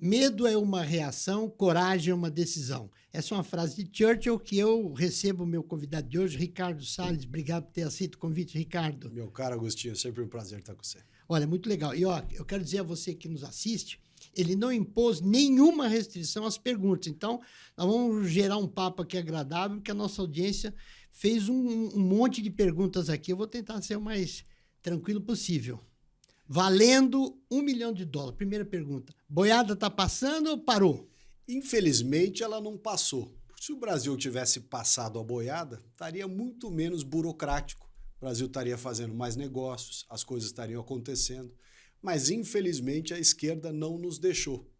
Medo é uma reação, coragem é uma decisão. Essa é uma frase de Churchill que eu recebo o meu convidado de hoje, Ricardo Salles. Obrigado por ter aceito o convite, Ricardo. Meu caro Agostinho, sempre um prazer estar com você. Olha, muito legal. E ó, eu quero dizer a você que nos assiste, ele não impôs nenhuma restrição às perguntas. Então, nós vamos gerar um papo aqui agradável, porque a nossa audiência fez um monte de perguntas aqui. Eu vou tentar ser o mais tranquilo possível. Valendo $1 milhão. Primeira pergunta. Boiada está passando ou parou? Infelizmente, ela não passou. Se o Brasil tivesse passado a boiada, estaria muito menos burocrático. O Brasil estaria fazendo mais negócios, as coisas estariam acontecendo. Mas, infelizmente, a esquerda não nos deixou.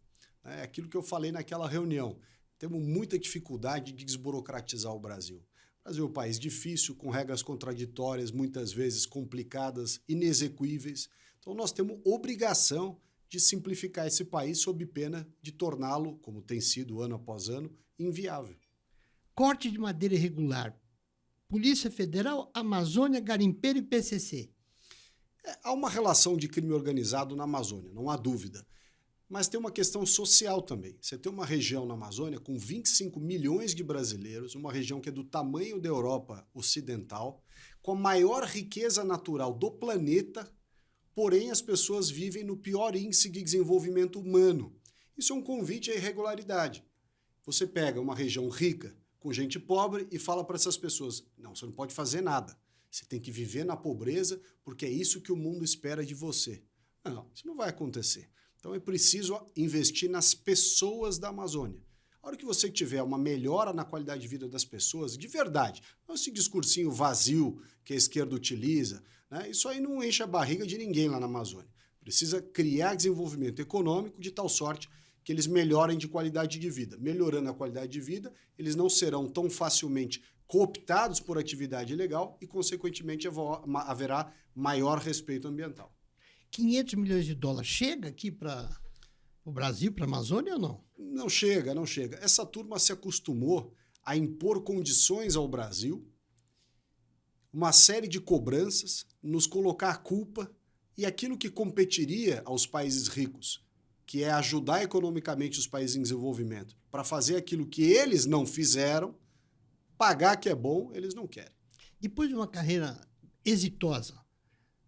É aquilo que eu falei naquela reunião. Temos muita dificuldade de desburocratizar o Brasil. O Brasil é um país difícil, com regras contraditórias, muitas vezes complicadas, inexequíveis. Então, nós temos obrigação de simplificar esse país sob pena de torná-lo, como tem sido ano após ano, inviável. Corte de madeira irregular. Polícia Federal, Amazônia, Garimpeiro e PCC. Há uma relação de crime organizado na Amazônia, não há dúvida. Mas tem uma questão social também. Você tem uma região na Amazônia com 25 milhões de brasileiros, uma região que é do tamanho da Europa Ocidental, com a maior riqueza natural do planeta, porém as pessoas vivem no pior índice de desenvolvimento humano. Isso é um convite à irregularidade. Você pega uma região rica, com gente pobre, e fala para essas pessoas, não, você não pode fazer nada. Você tem que viver na pobreza, porque é isso que o mundo espera de você. Não, isso não vai acontecer. Então é preciso investir nas pessoas da Amazônia. A hora que você tiver uma melhora na qualidade de vida das pessoas, de verdade, não esse discursinho vazio que a esquerda utiliza, né? Isso aí não enche a barriga de ninguém lá na Amazônia. Precisa criar desenvolvimento econômico de tal sorte que eles melhorem de qualidade de vida. Melhorando a qualidade de vida, eles não serão tão facilmente cooptados por atividade ilegal e, consequentemente, haverá maior respeito ambiental. $500 milhões chega aqui para o Brasil, para a Amazônia ou não? Não chega, não chega. Essa turma se acostumou a impor condições ao Brasil, uma série de cobranças, nos colocar a culpa e aquilo que competiria aos países ricos, que é ajudar economicamente os países em desenvolvimento, para fazer aquilo que eles não fizeram, pagar que é bom, eles não querem. Depois de uma carreira exitosa,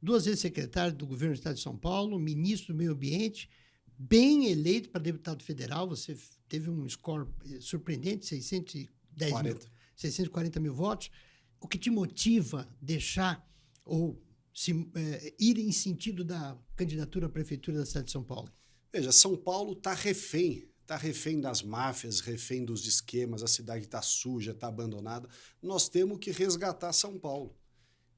2 vezes secretário do governo do Estado de São Paulo, ministro do Meio Ambiente, bem eleito para deputado federal, você teve um score surpreendente, 640 mil votos. O que te motiva a ir em sentido da candidatura à prefeitura da cidade de São Paulo? Veja, São Paulo está refém das máfias, refém dos esquemas, a cidade está suja, está abandonada. Nós temos que resgatar São Paulo.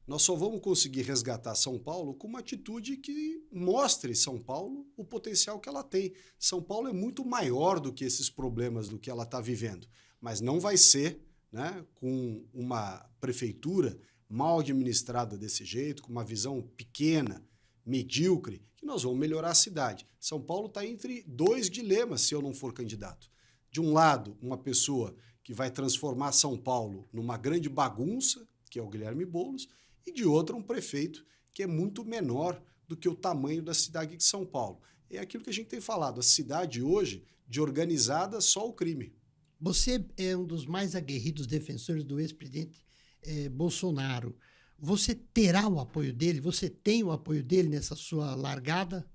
Nós só vamos conseguir resgatar São Paulo com uma atitude que mostre São Paulo o potencial que ela tem. São Paulo é muito maior do que esses problemas do que ela está vivendo, mas não vai ser, né, com uma prefeitura mal administrada desse jeito, com uma visão pequena, medíocre, que nós vamos melhorar a cidade. São Paulo está entre 2 dilemas se eu não for candidato. De um lado, uma pessoa que vai transformar São Paulo numa grande bagunça, que é o Guilherme Boulos, e de outro, um prefeito que é muito menor do que o tamanho da cidade de São Paulo. É aquilo que a gente tem falado, a cidade hoje, de organizada, só o crime. Você é um dos mais aguerridos defensores do ex-presidente Bolsonaro. Você terá o apoio dele? Você tem o apoio dele nessa sua largada?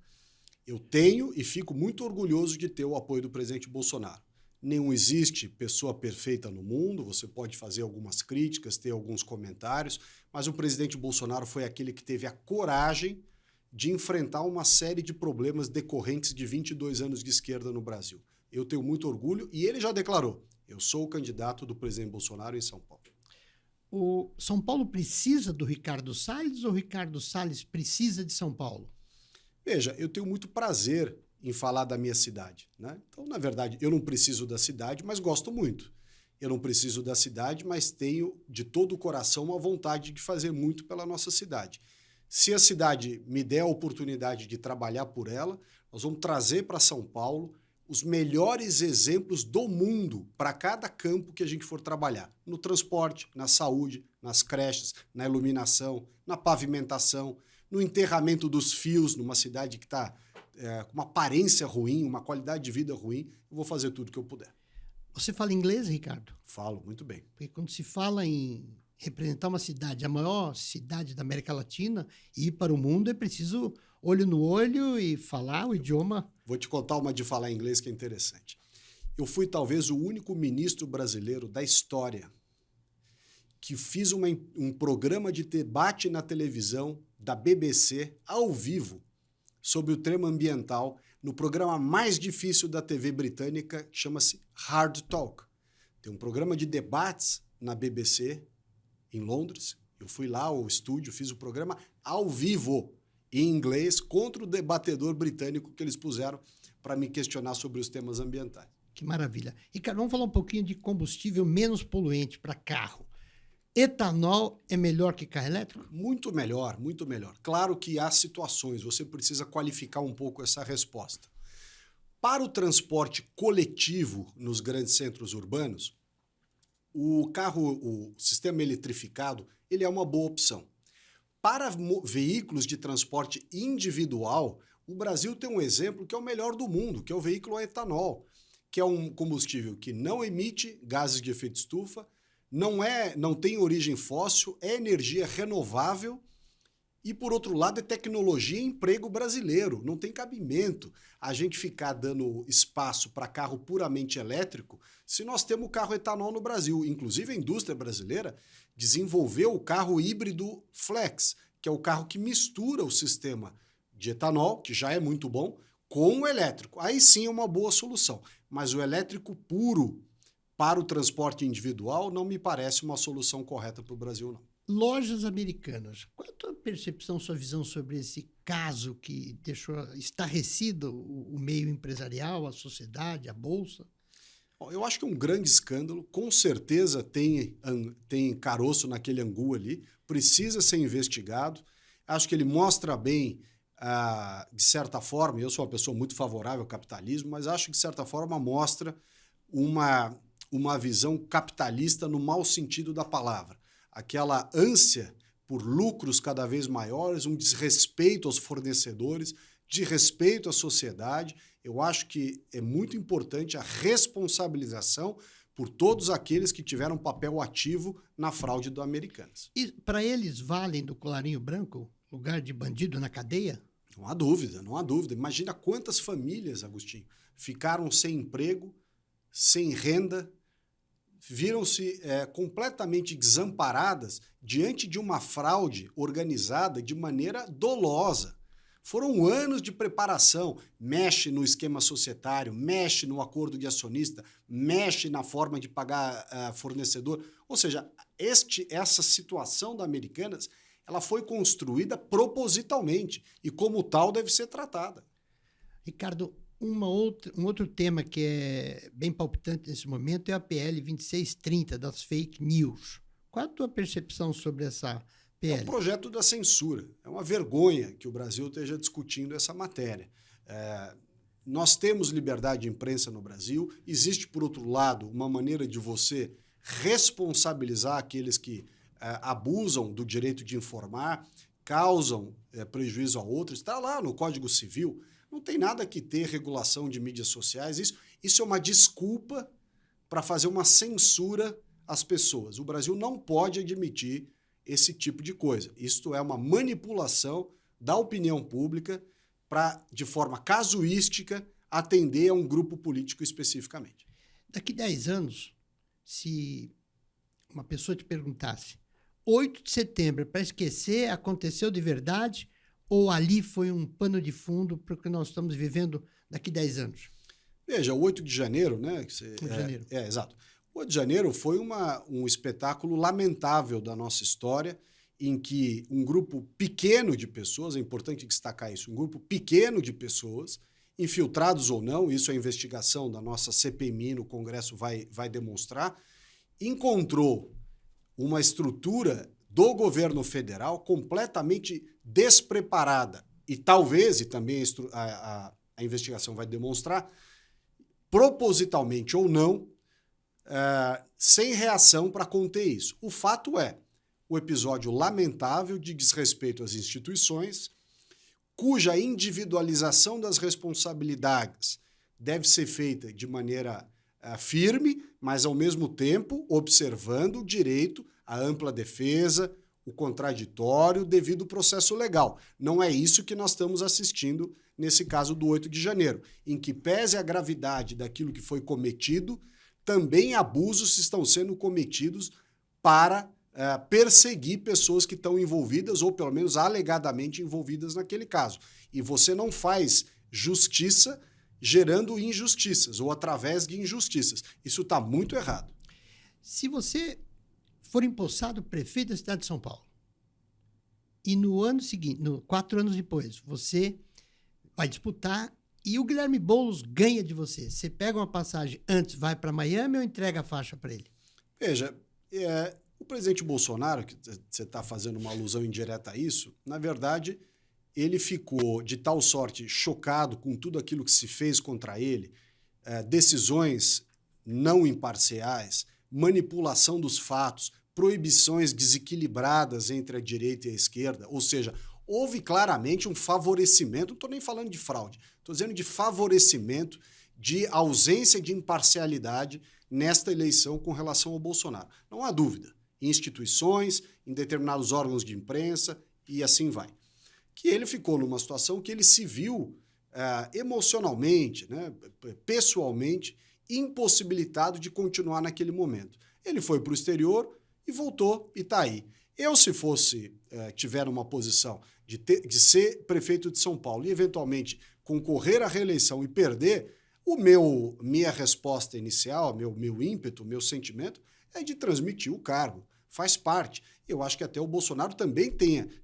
Eu tenho e fico muito orgulhoso de ter o apoio do presidente Bolsonaro. Não existe pessoa perfeita no mundo, você pode fazer algumas críticas, ter alguns comentários, mas o presidente Bolsonaro foi aquele que teve a coragem de enfrentar uma série de problemas decorrentes de 22 anos de esquerda no Brasil. Eu tenho muito orgulho e ele já declarou, eu sou o candidato do presidente Bolsonaro em São Paulo. O São Paulo precisa do Ricardo Salles ou o Ricardo Salles precisa de São Paulo? Veja, eu tenho muito prazer em falar da minha cidade, né? Então, na verdade, eu não preciso da cidade, mas gosto muito. Eu não preciso da cidade, mas tenho de todo o coração uma vontade de fazer muito pela nossa cidade. Se a cidade me der a oportunidade de trabalhar por ela, nós vamos trazer para São Paulo os melhores exemplos do mundo para cada campo que a gente for trabalhar. No transporte, na saúde, nas creches, na iluminação, na pavimentação, no enterramento dos fios, numa cidade que está com uma aparência ruim, uma qualidade de vida ruim, eu vou fazer tudo que eu puder. Você fala inglês, Ricardo? Falo muito bem. Porque quando se fala em representar uma cidade, a maior cidade da América Latina, e ir para o mundo, é preciso olho no olho e falar o idioma. Vou te contar uma de falar inglês que é interessante. Eu fui talvez o único ministro brasileiro da história que fiz um programa de debate na televisão da BBC, ao vivo, sobre o tema ambiental, no programa mais difícil da TV britânica, que chama-se Hard Talk. Tem um programa de debates na BBC, em Londres. Eu fui lá ao estúdio, fiz o programa ao vivo, em inglês, contra o debatedor britânico que eles puseram para me questionar sobre os temas ambientais. Que maravilha. Ricardo, vamos falar um pouquinho de combustível menos poluente para carro. Etanol é melhor que carro elétrico? Muito melhor, muito melhor. Claro que há situações, você precisa qualificar um pouco essa resposta. Para o transporte coletivo nos grandes centros urbanos, o sistema eletrificado, ele é uma boa opção. Para veículos de transporte individual, o Brasil tem um exemplo que é o melhor do mundo, que é o veículo a etanol, que é um combustível que não emite gases de efeito estufa, não tem origem fóssil, é energia renovável e, por outro lado, é tecnologia e emprego brasileiro. Não tem cabimento a gente ficar dando espaço para carro puramente elétrico se nós temos carro etanol no Brasil. Inclusive, a indústria brasileira desenvolveu o carro híbrido flex, que é o carro que mistura o sistema de etanol, que já é muito bom, com o elétrico. Aí sim é uma boa solução. Mas o elétrico puro para o transporte individual não me parece uma solução correta para o Brasil, não. Lojas americanas. Qual é a tua percepção, sua visão sobre esse caso que deixou estarrecido o meio empresarial, a sociedade, a Bolsa? Eu acho que é um grande escândalo. Com certeza tem caroço naquele angu ali. Precisa ser investigado. Acho que ele mostra bem, de certa forma, eu sou uma pessoa muito favorável ao capitalismo, mas acho que, de certa forma, mostra uma visão capitalista no mau sentido da palavra. Aquela ânsia por lucros cada vez maiores, um desrespeito aos fornecedores, desrespeito à sociedade. Eu acho que é muito importante a responsabilização por todos aqueles que tiveram papel ativo na fraude do Americanas. E para eles valem do colarinho branco, lugar de bandido na cadeia? Não há dúvida, não há dúvida. Imagina quantas famílias, Agostinho, ficaram sem emprego, sem renda, viram-se completamente desamparadas diante de uma fraude organizada de maneira dolosa. Foram anos de preparação, mexe no esquema societário, mexe no acordo de acionista, mexe na forma de pagar fornecedor. Ou seja, essa situação da Americanas, ela foi construída propositalmente e como tal deve ser tratada. Ricardo, um outro tema que é bem palpitante nesse momento é a PL 2630 das fake news. Qual a tua percepção sobre essa PL? É um projeto da censura. É uma vergonha que o Brasil esteja discutindo essa matéria. Nós temos liberdade de imprensa no Brasil. Existe, por outro lado, uma maneira de você responsabilizar aqueles que abusam do direito de informar, causam prejuízo a outros. Está lá no Código Civil. Não tem nada que ter regulação de mídias sociais. Isso é uma desculpa para fazer uma censura às pessoas. O Brasil não pode admitir esse tipo de coisa. Isto é uma manipulação da opinião pública para, de forma casuística, atender a um grupo político especificamente. Daqui 10 anos, se uma pessoa te perguntasse 8 de setembro, para esquecer, aconteceu de verdade ou ali foi um pano de fundo para o que nós estamos vivendo daqui 10 anos? Veja, o 8 de janeiro, né? 8 de janeiro. Exato. O 8 de janeiro foi um espetáculo lamentável da nossa história, em que um grupo pequeno de pessoas, é importante destacar isso, um grupo pequeno de pessoas, infiltrados ou não, isso a investigação da nossa CPMI no Congresso vai demonstrar, encontrou uma estrutura do governo federal completamente despreparada e talvez, e também a investigação vai demonstrar, propositalmente ou não, sem reação para conter isso. O fato é o episódio lamentável de desrespeito às instituições, cuja individualização das responsabilidades deve ser feita de maneira firme, mas, ao mesmo tempo, observando o direito à ampla defesa, o contraditório devido ao processo legal. Não é isso que nós estamos assistindo nesse caso do 8 de janeiro, em que, pese a gravidade daquilo que foi cometido, também abusos estão sendo cometidos para perseguir pessoas que estão envolvidas, ou pelo menos alegadamente envolvidas naquele caso. E você não faz justiça gerando injustiças ou através de injustiças. Isso está muito errado. Se você for empossado prefeito da cidade de São Paulo e no ano seguinte, 4 anos depois, você vai disputar e o Guilherme Boulos ganha de você, você pega uma passagem antes, vai para Miami ou entrega a faixa para ele? Veja, o presidente Bolsonaro, que você está fazendo uma alusão indireta a isso, na verdade, ele ficou de tal sorte chocado com tudo aquilo que se fez contra ele, decisões não imparciais, manipulação dos fatos, proibições desequilibradas entre a direita e a esquerda, ou seja, houve claramente um favorecimento, não estou nem falando de fraude, estou dizendo de favorecimento, de ausência de imparcialidade nesta eleição com relação ao Bolsonaro. Não há dúvida, em instituições, em determinados órgãos de imprensa e assim vai. Que ele ficou numa situação que ele se viu emocionalmente, né, pessoalmente, impossibilitado de continuar naquele momento. Ele foi para o exterior e voltou e está aí. Eu, se tiver uma posição de ser prefeito de São Paulo e, eventualmente, concorrer à reeleição e perder, minha resposta inicial, meu ímpeto, meu sentimento é de transmitir o cargo. Faz parte. Eu acho que até o Bolsonaro também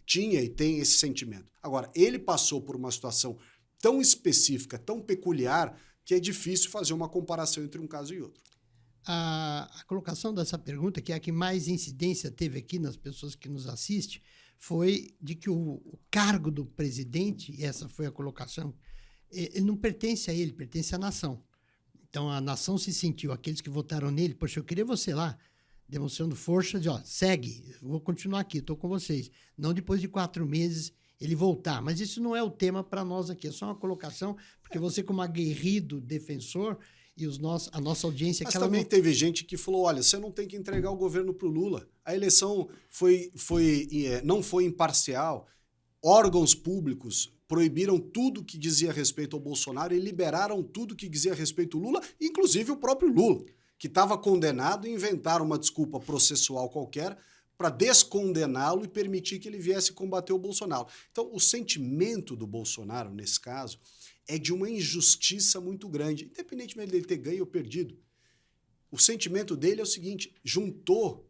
tinha e tem esse sentimento. Agora, ele passou por uma situação tão específica, tão peculiar, que é difícil fazer uma comparação entre um caso e outro. A colocação dessa pergunta, que é a que mais incidência teve aqui nas pessoas que nos assistem, foi de que o cargo do presidente, e essa foi a colocação, ele não pertence a ele, pertence à nação. Então, a nação se sentiu, aqueles que votaram nele, poxa, eu queria você lá, demonstrando força de, segue, vou continuar aqui, estou com vocês. Não depois de 4 meses ele voltar. Mas isso não é o tema para nós aqui, é só uma colocação, porque você, como aguerrido defensor, e a nossa audiência... Mas também teve gente que falou, olha, você não tem que entregar o governo para o Lula. A eleição não foi imparcial. Órgãos públicos proibiram tudo que dizia respeito ao Bolsonaro e liberaram tudo que dizia respeito ao Lula, inclusive o próprio Lula, que estava condenado a inventar uma desculpa processual qualquer para descondená-lo e permitir que ele viesse combater o Bolsonaro. Então, o sentimento do Bolsonaro, nesse caso, é de uma injustiça muito grande, independentemente dele ter ganho ou perdido. O sentimento dele é o seguinte, juntou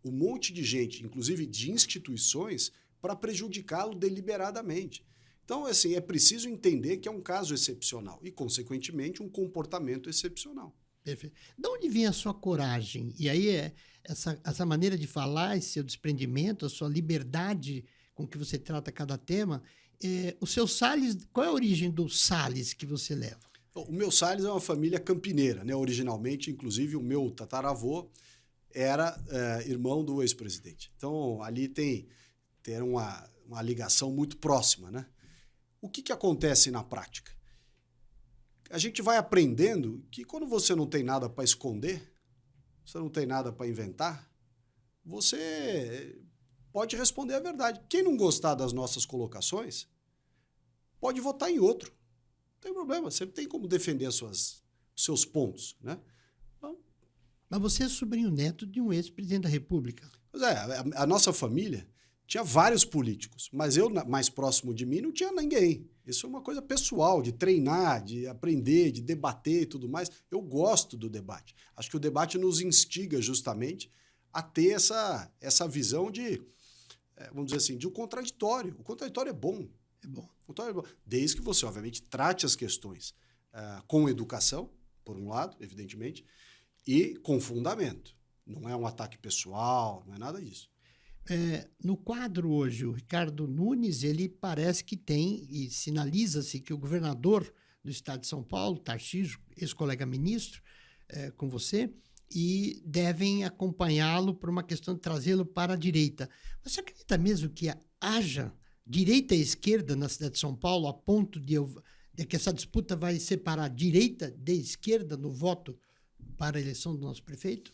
um monte de gente, inclusive de instituições, para prejudicá-lo deliberadamente. Então, assim, é preciso entender que é um caso excepcional e, consequentemente, um comportamento excepcional. Perfeito. De onde vem a sua coragem? E aí, essa maneira de falar, esse seu desprendimento, a sua liberdade com que você trata cada tema... o seu Salles, qual é a origem do Salles que você leva? O meu Salles é uma família campineira, né? Originalmente, inclusive, o meu tataravô era irmão do ex-presidente. Então, ali tem uma ligação muito próxima, né? O que acontece na prática? A gente vai aprendendo que quando você não tem nada para esconder, você não tem nada para inventar, você pode responder a verdade. Quem não gostar das nossas colocações pode votar em outro. Não tem problema, você tem como defender os seus pontos, né? Então, mas você é sobrinho neto de um ex-presidente da República. Pois é, a nossa família tinha vários políticos, mas eu, mais próximo de mim, não tinha ninguém. Isso é uma coisa pessoal, de treinar, de aprender, de debater e tudo mais. Eu gosto do debate. Acho que o debate nos instiga justamente a ter essa visão de, vamos dizer assim, de um contraditório. O contraditório é bom. É bom. Desde que você, obviamente, trate as questões com educação, por um lado, evidentemente, e com fundamento. Não é um ataque pessoal, não é nada disso. No quadro hoje, o Ricardo Nunes, ele parece que tem, e sinaliza-se que o governador do estado de São Paulo, Tarcísio, ex-colega ministro, com você, e devem acompanhá-lo por uma questão de trazê-lo para a direita. Você acredita mesmo que haja direita e esquerda na cidade de São Paulo, a ponto de que essa disputa vai separar direita de esquerda no voto para a eleição do nosso prefeito?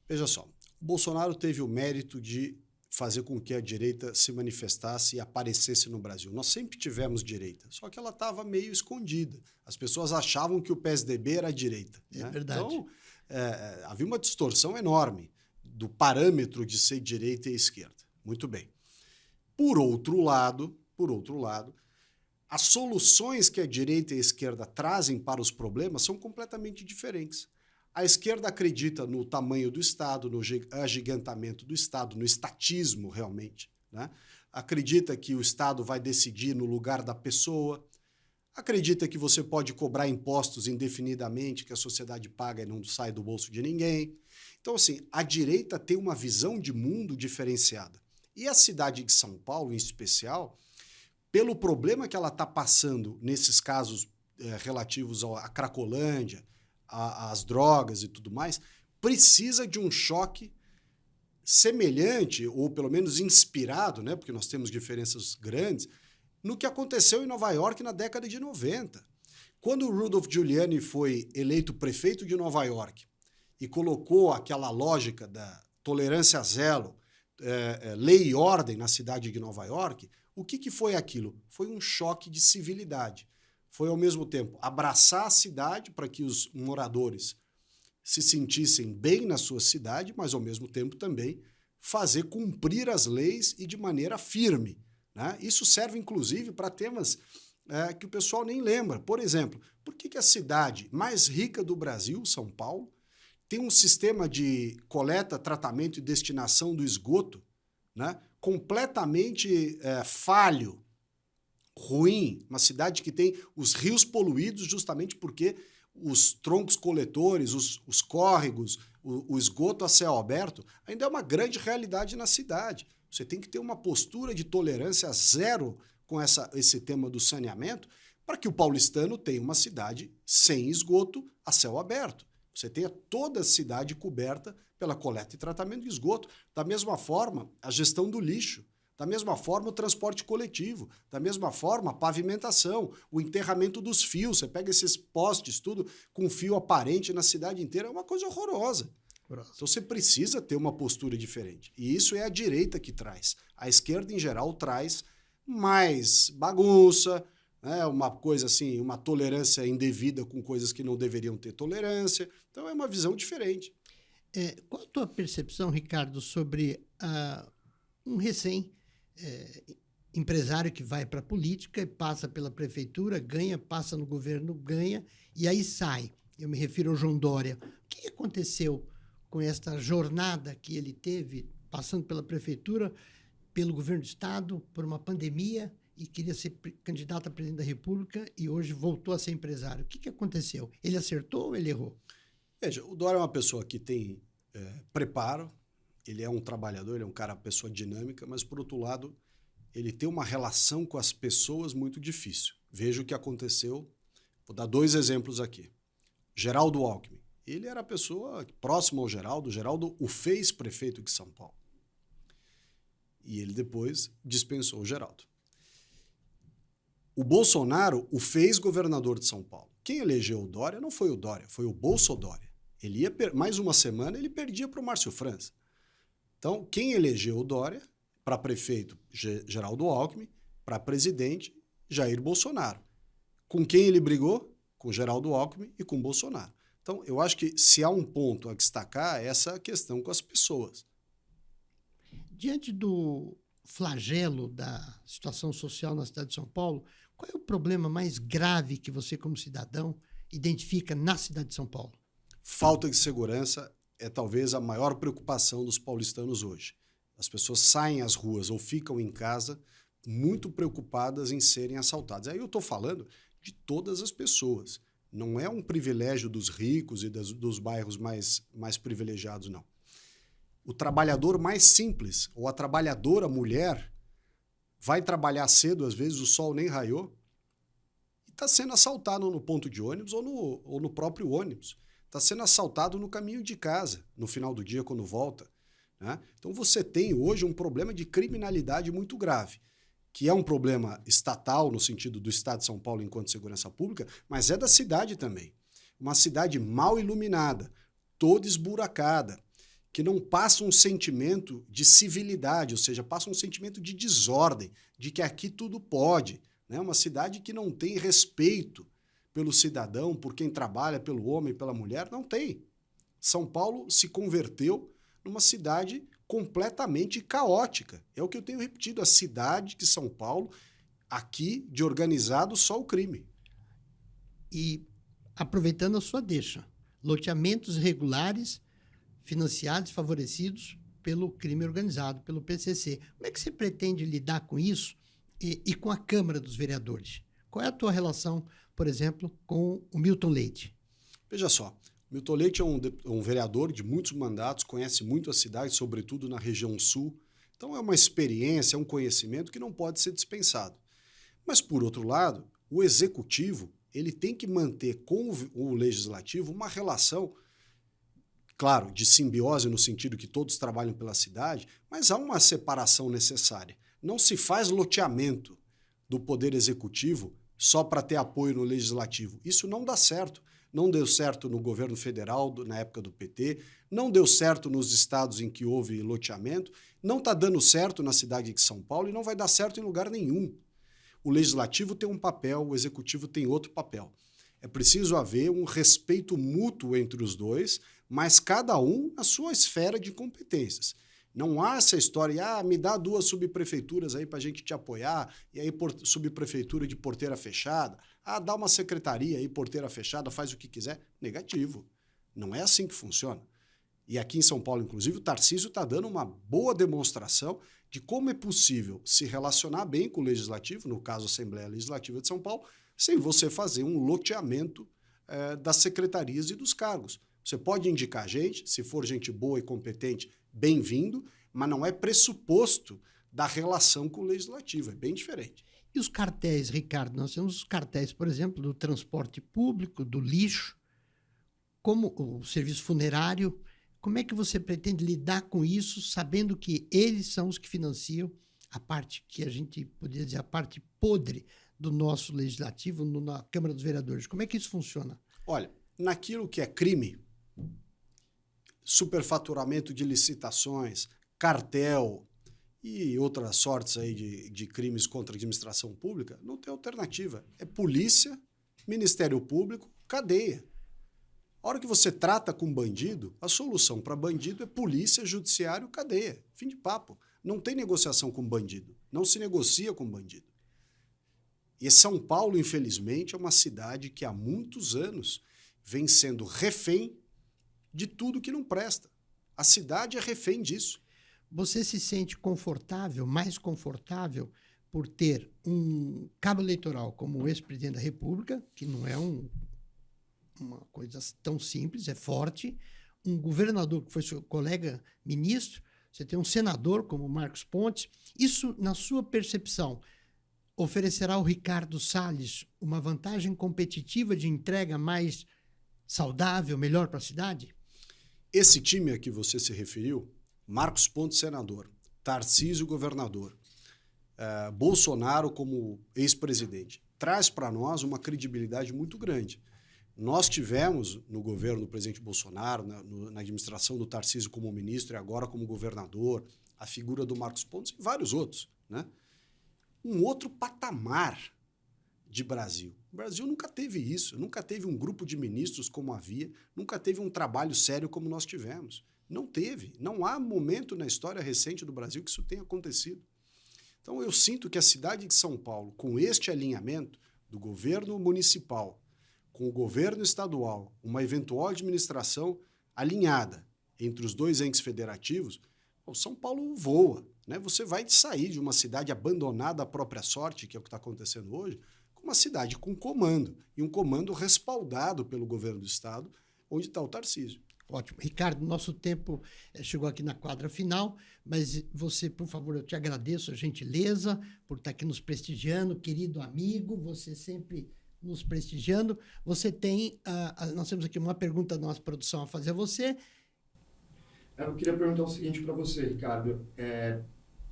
Veja só, o Bolsonaro teve o mérito de fazer com que a direita se manifestasse e aparecesse no Brasil. Nós sempre tivemos direita, só que ela estava meio escondida. As pessoas achavam que o PSDB era a direita. É, né? verdade. Então, havia uma distorção enorme do parâmetro de ser direita e esquerda. Muito bem. Por outro lado, as soluções que a direita e a esquerda trazem para os problemas são completamente diferentes. A esquerda acredita no tamanho do Estado, no agigantamento do Estado, no estatismo realmente. Né? Acredita que o Estado vai decidir no lugar da pessoa. Acredita que você pode cobrar impostos indefinidamente, que a sociedade paga e não sai do bolso de ninguém. Então, assim, a direita tem uma visão de mundo diferenciada. E a cidade de São Paulo, em especial, pelo problema que ela está passando nesses casos relativos à Cracolândia, às drogas e tudo mais, precisa de um choque semelhante, ou pelo menos inspirado, né, porque nós temos diferenças grandes, no que aconteceu em Nova York na década de 90. Quando o Rudolph Giuliani foi eleito prefeito de Nova York e colocou aquela lógica da tolerância zero, lei e ordem na cidade de Nova York, o que foi aquilo? Foi um choque de civilidade. Foi, ao mesmo tempo, abraçar a cidade para que os moradores se sentissem bem na sua cidade, mas, ao mesmo tempo, também fazer cumprir as leis e de maneira firme. Né? Isso serve, inclusive, para temas que o pessoal nem lembra. Por exemplo, por que a cidade mais rica do Brasil, São Paulo, tem um sistema de coleta, tratamento e destinação do esgoto, né, completamente falho, ruim, uma cidade que tem os rios poluídos justamente porque os troncos coletores, os córregos, o esgoto a céu aberto, ainda é uma grande realidade na cidade. Você tem que ter uma postura de tolerância zero com esse tema do saneamento para que o paulistano tenha uma cidade sem esgoto a céu aberto. Você tenha toda a cidade coberta pela coleta e tratamento de esgoto. Da mesma forma, a gestão do lixo. Da mesma forma, o transporte coletivo. Da mesma forma, a pavimentação, o enterramento dos fios. Você pega esses postes, tudo com fio aparente na cidade inteira, é uma coisa horrorosa. Então você precisa ter uma postura diferente. E isso é a direita que traz. A esquerda, em geral, traz mais bagunça, né? Uma coisa assim, uma tolerância indevida com coisas que não deveriam ter tolerância. Então é uma visão diferente. Qual a tua percepção, Ricardo, sobre um empresário que vai para a política e passa pela prefeitura, ganha, passa no governo, ganha, e aí sai? Eu me refiro ao João Dória. O que aconteceu com esta jornada que ele teve, passando pela prefeitura, pelo governo do Estado, por uma pandemia, e queria ser candidato a presidente da República, e hoje voltou a ser empresário? O que aconteceu? Ele acertou ou ele errou? Veja, o Dória é uma pessoa que tem preparo, ele é um trabalhador, ele é uma pessoa dinâmica, mas, por outro lado, ele tem uma relação com as pessoas muito difícil. Veja o que aconteceu. Vou dar 2 exemplos aqui. Geraldo Alckmin. Ele era a pessoa próxima ao Geraldo. O Geraldo o fez prefeito de São Paulo. E ele depois dispensou o Geraldo. O Bolsonaro o fez governador de São Paulo. Quem elegeu o Dória não foi o Dória, foi o Bolsodória. Ele ia mais uma semana, ele perdia para o Márcio França. Então, quem elegeu o Dória para prefeito, Geraldo Alckmin, para presidente, Jair Bolsonaro. Com quem ele brigou? Com Geraldo Alckmin e com Bolsonaro. Então, eu acho que se há um ponto a destacar, é essa questão com as pessoas. Diante do flagelo da situação social na cidade de São Paulo, qual é o problema mais grave que você, como cidadão, identifica na cidade de São Paulo? Falta de segurança é talvez a maior preocupação dos paulistanos hoje. As pessoas saem às ruas ou ficam em casa muito preocupadas em serem assaltadas. Aí eu estou falando de todas as pessoas. Não é um privilégio dos ricos e dos bairros mais privilegiados, não. O trabalhador mais simples, ou a trabalhadora mulher, vai trabalhar cedo, às vezes o sol nem raiou, e está sendo assaltado no ponto de ônibus ou no próprio ônibus. Está sendo assaltado no caminho de casa, no final do dia, quando volta. Né? Então você tem hoje um problema de criminalidade muito grave. que é um problema estatal, no sentido do Estado de São Paulo enquanto segurança pública, mas é da cidade também. Uma cidade mal iluminada, toda esburacada, que não passa um sentimento de civilidade, ou seja, passa um sentimento de desordem, de que aqui tudo pode. Né? Uma cidade que não tem respeito pelo cidadão, por quem trabalha, pelo homem, pela mulher, não tem. São Paulo se converteu numa cidade completamente caótica. É o que eu tenho repetido, a cidade de São Paulo, aqui de organizado só o crime. E aproveitando a sua deixa, loteamentos irregulares, financiados e favorecidos pelo crime organizado, pelo PCC. Como é que você pretende lidar com isso e com a Câmara dos Vereadores? Qual é a tua relação, por exemplo, com o Milton Leite? Veja só, Milton Leite é um vereador de muitos mandatos, conhece muito a cidade, sobretudo na região sul. Então é uma experiência, é um conhecimento que não pode ser dispensado. Mas, por outro lado, o executivo ele tem que manter com o legislativo uma relação, claro, de simbiose no sentido que todos trabalham pela cidade, mas há uma separação necessária. Não se faz loteamento do poder executivo só para ter apoio no legislativo. Isso não dá certo. Não deu certo no governo federal, na época do PT, não deu certo nos estados em que houve loteamento, não está dando certo na cidade de São Paulo e não vai dar certo em lugar nenhum. O legislativo tem um papel, o executivo tem outro papel. É preciso haver um respeito mútuo entre os dois, mas cada um na sua esfera de competências. Não há essa história, me dá 2 subprefeituras aí para a gente te apoiar, e aí subprefeitura de porteira fechada, dá uma secretaria aí, porteira fechada, faz o que quiser. Negativo. Não é assim que funciona. E aqui em São Paulo, inclusive, o Tarcísio está dando uma boa demonstração de como é possível se relacionar bem com o Legislativo, no caso a Assembleia Legislativa de São Paulo, sem você fazer um loteamento das secretarias e dos cargos. Você pode indicar gente, se for gente boa e competente, bem-vindo, mas não é pressuposto da relação com o Legislativo, é bem diferente. E os cartéis, Ricardo? Nós temos os cartéis, por exemplo, do transporte público, do lixo, como o serviço funerário. Como é que você pretende lidar com isso, sabendo que eles são os que financiam a parte que a gente poderia dizer, a parte podre do nosso legislativo na Câmara dos Vereadores? Como é que isso funciona? Olha, naquilo que é crime, superfaturamento de licitações, cartel e outras sortes aí de crimes contra a administração pública, não tem alternativa. É polícia, Ministério Público, cadeia. A hora que você trata com bandido, a solução para bandido é polícia, judiciário, cadeia. Fim de papo. Não tem negociação com bandido. Não se negocia com bandido. E São Paulo, infelizmente, é uma cidade que há muitos anos vem sendo refém de tudo que não presta. A cidade é refém disso. Você se sente confortável, mais confortável, por ter um cabo eleitoral como o ex-presidente da República, que não é uma coisa tão simples, é forte, um governador que foi seu colega ministro, você tem um senador como Marcos Pontes. Isso, na sua percepção, oferecerá ao Ricardo Salles uma vantagem competitiva de entrega mais saudável, melhor para a cidade? Esse time a que você se referiu, Marcos Pontes, senador, Tarcísio, governador, Bolsonaro como ex-presidente, traz para nós uma credibilidade muito grande. Nós tivemos no governo do presidente Bolsonaro, na administração do Tarcísio como ministro e agora como governador, a figura do Marcos Pontes e vários outros, né? Um outro patamar de Brasil. O Brasil nunca teve isso, nunca teve um grupo de ministros como havia, nunca teve um trabalho sério como nós tivemos. Não teve. Não há momento na história recente do Brasil que isso tenha acontecido. Então eu sinto que a cidade de São Paulo, com este alinhamento do governo municipal, com o governo estadual, uma eventual administração alinhada entre os dois entes federativos, o São Paulo voa, né? Você vai sair de uma cidade abandonada à própria sorte, que é o que está acontecendo hoje, com uma cidade com comando, e um comando respaldado pelo governo do estado, onde está o Tarcísio. Ótimo. Ricardo, nosso tempo chegou aqui na quadra final, mas você, por favor, eu te agradeço a gentileza por estar aqui nos prestigiando, querido amigo, você sempre nos prestigiando. Você tem, nós temos aqui uma pergunta da nossa produção a fazer a você. Eu queria perguntar o seguinte para você, Ricardo.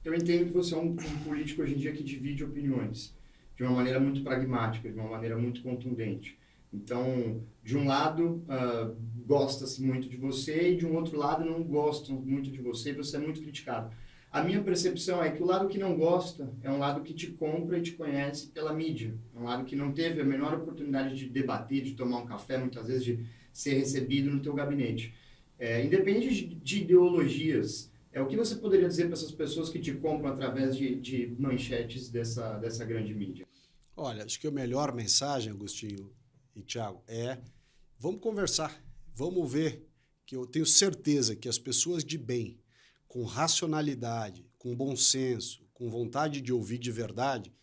Eu entendo que você é um político hoje em dia que divide opiniões de uma maneira muito pragmática, de uma maneira muito contundente. Então, de um lado, gosta-se muito de você e de um outro lado não gostam muito de você e você é muito criticado. A minha percepção é que o lado que não gosta é um lado que te compra e te conhece pela mídia. É um lado que não teve a menor oportunidade de debater, de tomar um café, muitas vezes de ser recebido no teu gabinete. Independente de ideologias, o que você poderia dizer para essas pessoas que te compram através de manchetes dessa grande mídia? Olha, acho que a melhor mensagem, Agostinho e Thiago, vamos conversar, vamos ver, que eu tenho certeza que as pessoas de bem, com racionalidade, com bom senso, com vontade de ouvir de verdade,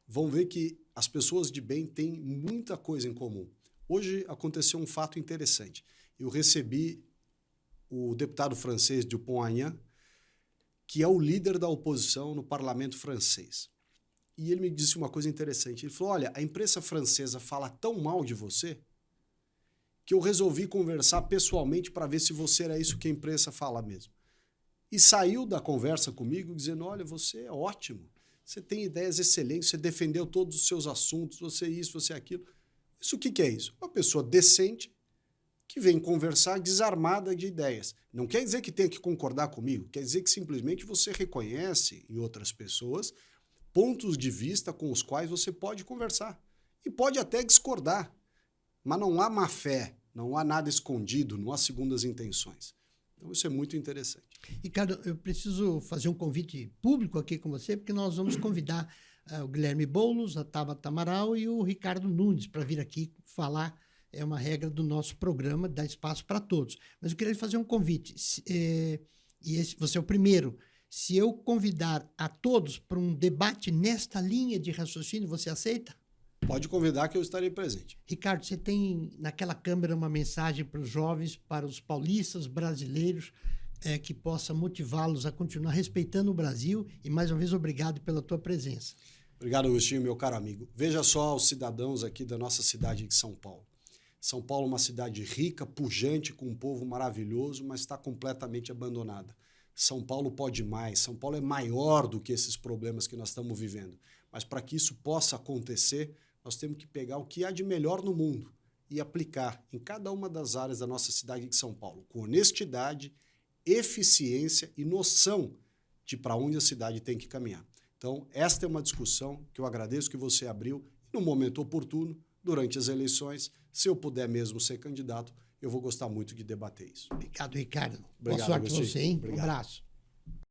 vão ver que as pessoas de bem têm muita coisa em comum. Hoje aconteceu um fato interessante. Eu recebi o deputado francês Dupont-Aignan, que é o líder da oposição no parlamento francês. E ele me disse uma coisa interessante. Ele falou, olha, a imprensa francesa fala tão mal de você que eu resolvi conversar pessoalmente para ver se você era isso que a imprensa fala mesmo. E saiu da conversa comigo dizendo, olha, você é ótimo, você tem ideias excelentes, você defendeu todos os seus assuntos, você isso, você aquilo. Isso o que é isso? Uma pessoa decente que vem conversar desarmada de ideias. Não quer dizer que tenha que concordar comigo, quer dizer que simplesmente você reconhece em outras pessoas pontos de vista com os quais você pode conversar. E pode até discordar, mas não há má fé, não há nada escondido, não há segundas intenções. Então isso é muito interessante. Ricardo, eu preciso fazer um convite público aqui com você, porque nós vamos convidar o Guilherme Boulos, a Tabata Amaral e o Ricardo Nunes para vir aqui falar. É uma regra do nosso programa, dá espaço para todos. Mas eu queria fazer um convite, você é o primeiro. Se eu convidar a todos para um debate nesta linha de raciocínio, você aceita? Pode convidar que eu estarei presente. Ricardo, você tem naquela câmera uma mensagem para os jovens, para os paulistas brasileiros, que possa motivá-los a continuar respeitando o Brasil e, mais uma vez, obrigado pela tua presença. Obrigado, Agostinho, meu caro amigo. Veja só os cidadãos aqui da nossa cidade de São Paulo. São Paulo é uma cidade rica, pujante, com um povo maravilhoso, mas está completamente abandonada. São Paulo pode mais, São Paulo é maior do que esses problemas que nós estamos vivendo. Mas para que isso possa acontecer, nós temos que pegar o que há de melhor no mundo e aplicar em cada uma das áreas da nossa cidade de São Paulo, com honestidade, eficiência e noção de para onde a cidade tem que caminhar. Então, esta é uma discussão que eu agradeço que você abriu e, no momento oportuno, durante as eleições, se eu puder mesmo ser candidato, eu vou gostar muito de debater isso. Obrigado, Ricardo. Obrigado, Boa sorte para Agostinho. você, hein? Obrigado. Um abraço.